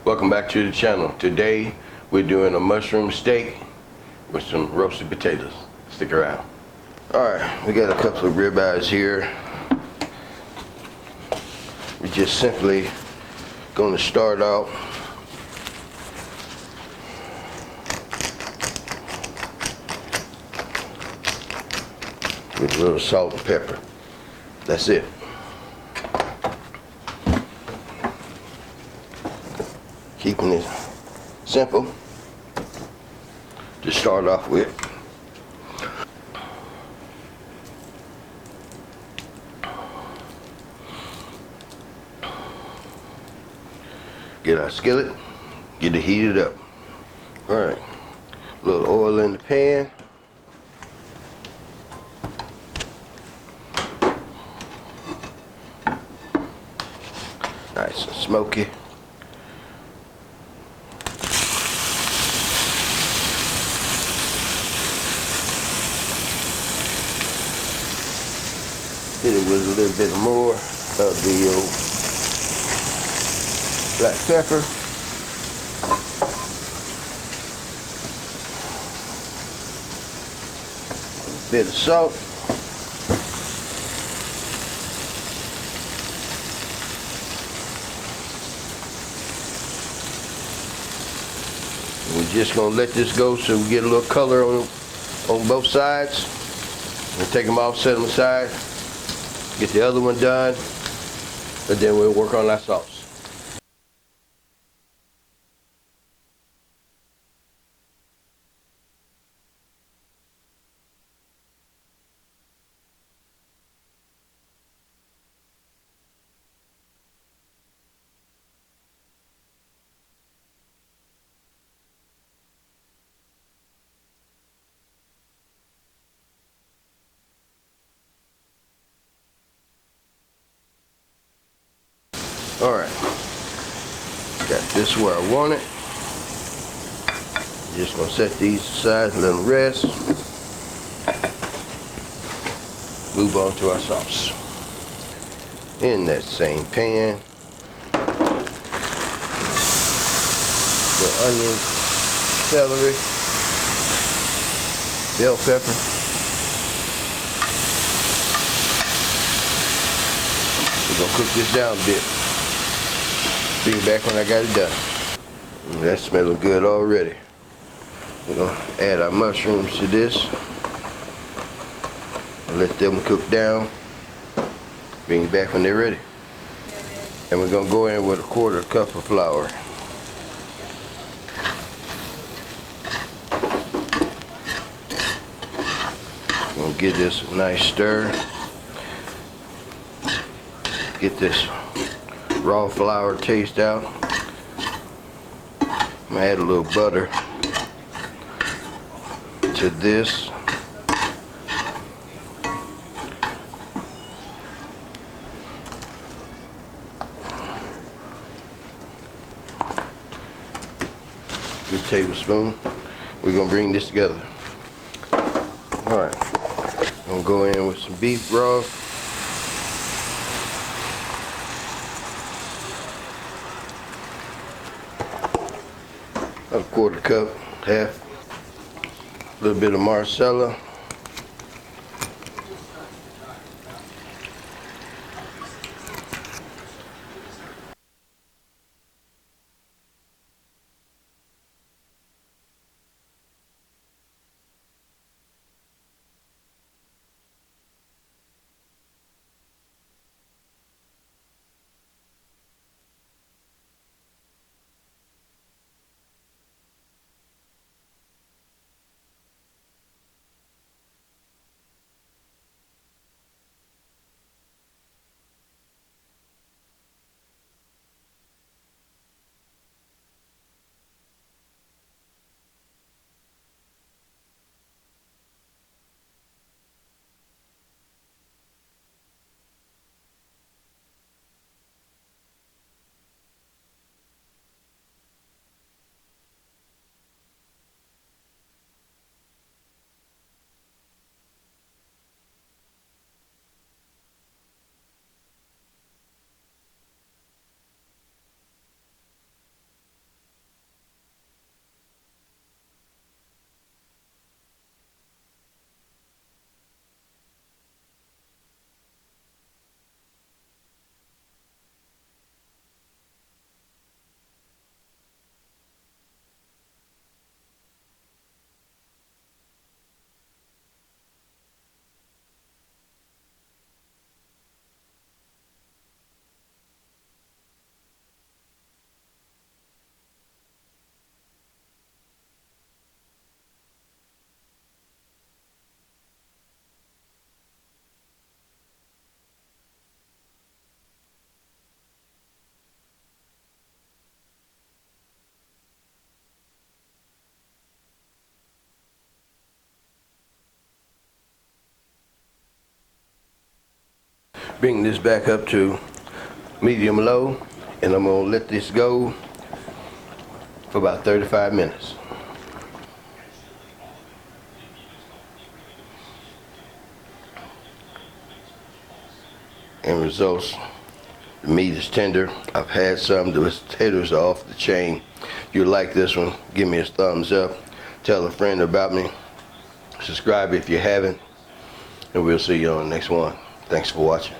Welcome back to the channel. Today we're doing a mushroom steak with some roasted potatoes. Stick around. Alright, we got a couple of ribeyes here. We're just simply going to start out with a little salt and pepper. That's it. Keeping it simple to start off with. Get our skillet, get it heated up. Alright, a little oil in the pan. Nice and smoky. Hit it with a little bit more of the black pepper. A bit of salt. We're just gonna let this go so we get a little color on both sides. We'll take them off, set them aside. Get the other one done, and then we'll work on our sauce. Alright, got this where I want it. Just gonna set these aside, let them rest. Move on to our sauce. In that same pan, the onions, celery, bell pepper. We're gonna cook this down a bit. Bring it back when I got it done. That's smelling good already. We're gonna add our mushrooms to this. Let them cook down. Bring it back when they're ready. And we're gonna go in with a 1/4 cup of flour. Gonna give this a nice stir. Get this raw flour taste out. I'm gonna add a little butter to this. Good tablespoon. We're gonna bring this together. Alright, I'm gonna go in with some beef broth. A 1/4 cup, half, a little bit of Marcella. bring this back up to medium low, and I'm gonna let this go for about 35 minutes. End results, the meat is tender. I've had some, the taters are off the chain. If you like this one, give me a thumbs up. Tell a friend about me. Subscribe if you haven't. And we'll see you on the next one. Thanks for watching.